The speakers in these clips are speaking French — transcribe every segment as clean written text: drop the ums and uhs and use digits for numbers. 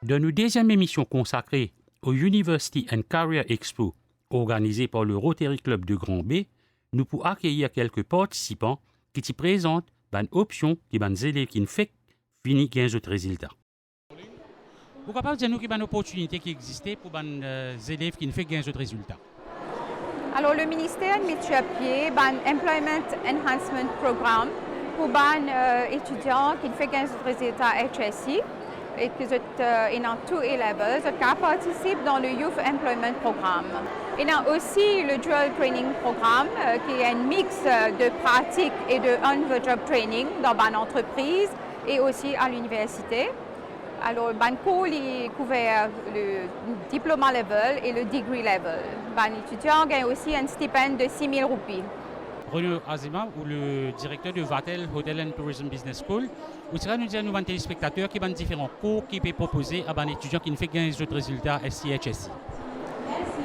Dans notre deuxième émission consacrée au University and Career Expo, organisée par le Rotary Club de Grand B, nous pouvons accueillir quelques participants qui te présentent une option qui va élèves qui ne fait finir 15 autres résultats. Vous pouvez dire nous qu'il y a une opportunité qui existait pour les élèves qui ne font 15 autres résultats? Alors, le ministère met sur pied un Employment Enhancement Programme pour les étudiants qui font 15 résultats HSI et qui sont dans tous les levels, qui participent dans le Youth Employment Programme. Il y a aussi le Dual Training Programme qui est un mix de pratique et de on-the-job training dans une entreprise et aussi à l'université. Alors, le cours est couvert le diploma level et le degree level. Les étudiants gagnent aussi un stipendium de 6 000 roupies. Renaud Azima, ou le directeur de Vatel Hotel and Tourism Business School, vous serez nous dire à nos téléspectateurs qui ont différents cours qui peuvent proposer à un étudiant qui ne fait 15 autres résultats SCHSI.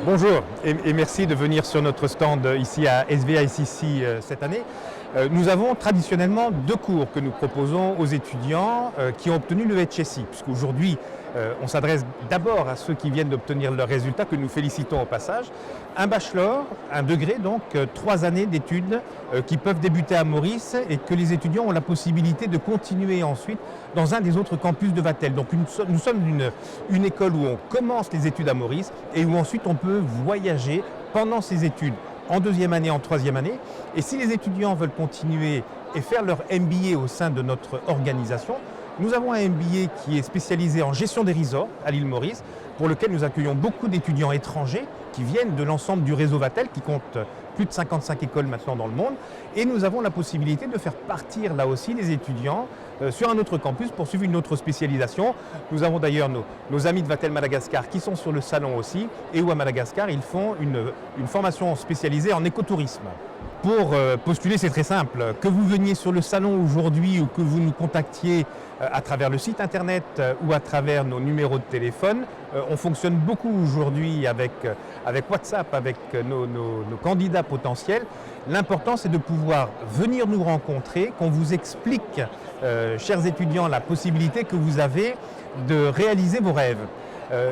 Bonjour et merci de venir sur notre stand ici à SVICC cette année. Nous avons traditionnellement deux cours que nous proposons aux étudiants qui ont obtenu le HSI, puisqu'aujourd'hui on s'adresse d'abord à ceux qui viennent d'obtenir leurs résultats, que nous félicitons au passage. Un bachelor, un degré, donc 3 années d'études qui peuvent débuter à Maurice et que les étudiants ont la possibilité de continuer ensuite dans un des autres campus de Vatel. Donc nous sommes une école où on commence les études à Maurice et où ensuite on peut voyager pendant ces études en 2e année, en 3e année. Et si les étudiants veulent continuer et faire leur MBA au sein de notre organisation, nous avons un MBA qui est spécialisé en gestion des resorts à l'île Maurice, pour lequel nous accueillons beaucoup d'étudiants étrangers qui viennent de l'ensemble du réseau Vatel, qui compte plus de 55 écoles maintenant dans le monde. Et nous avons la possibilité de faire partir là aussi les étudiants sur un autre campus pour suivre une autre spécialisation. Nous avons d'ailleurs nos amis de Vatel Madagascar qui sont sur le salon aussi, et où à Madagascar ils font une formation spécialisée en écotourisme. Pour postuler, c'est très simple. Que vous veniez sur le salon aujourd'hui ou que vous nous contactiez à travers le site internet ou à travers nos numéros de téléphone, on fonctionne beaucoup aujourd'hui avec WhatsApp, avec nos candidats potentiels. L'important, c'est de pouvoir venir nous rencontrer, qu'on vous explique, chers étudiants, la possibilité que vous avez de réaliser vos rêves.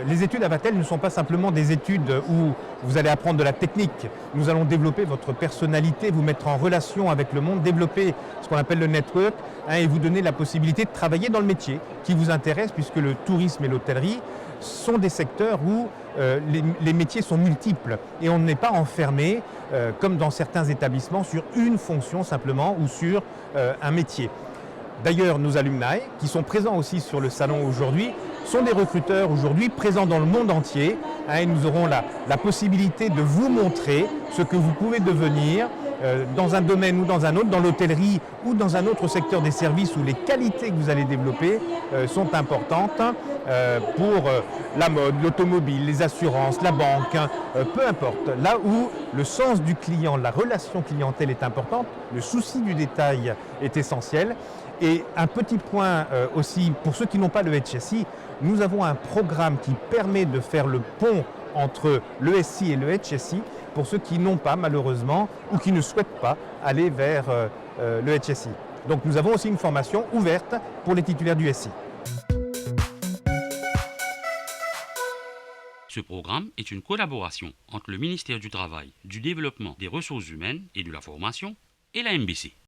Les études à Vatel ne sont pas simplement des études où vous allez apprendre de la technique. Nous allons développer votre personnalité, vous mettre en relation avec le monde, développer ce qu'on appelle le network et vous donner la possibilité de travailler dans le métier qui vous intéresse, puisque le tourisme et l'hôtellerie sont des secteurs où les métiers sont multiples et on n'est pas enfermé, comme dans certains établissements, sur une fonction simplement ou sur un métier. D'ailleurs, nos alumni, qui sont présents aussi sur le salon aujourd'hui, sont des recruteurs aujourd'hui présents dans le monde entier. Et nous aurons la possibilité de vous montrer ce que vous pouvez devenir dans un domaine ou dans un autre, dans l'hôtellerie ou dans un autre secteur des services où les qualités que vous allez développer sont importantes pour la mode, l'automobile, les assurances, la banque, peu importe. Là où le sens du client, la relation clientèle est importante, le souci du détail est essentiel. Et un petit point aussi, pour ceux qui n'ont pas le HSI, nous avons un programme qui permet de faire le pont entre le SI et le HSI pour ceux qui n'ont pas malheureusement ou qui ne souhaitent pas aller vers le HSI. Donc nous avons aussi une formation ouverte pour les titulaires du SI. Ce programme est une collaboration entre le ministère du Travail, du Développement des Ressources humaines et de la Formation et la MBC.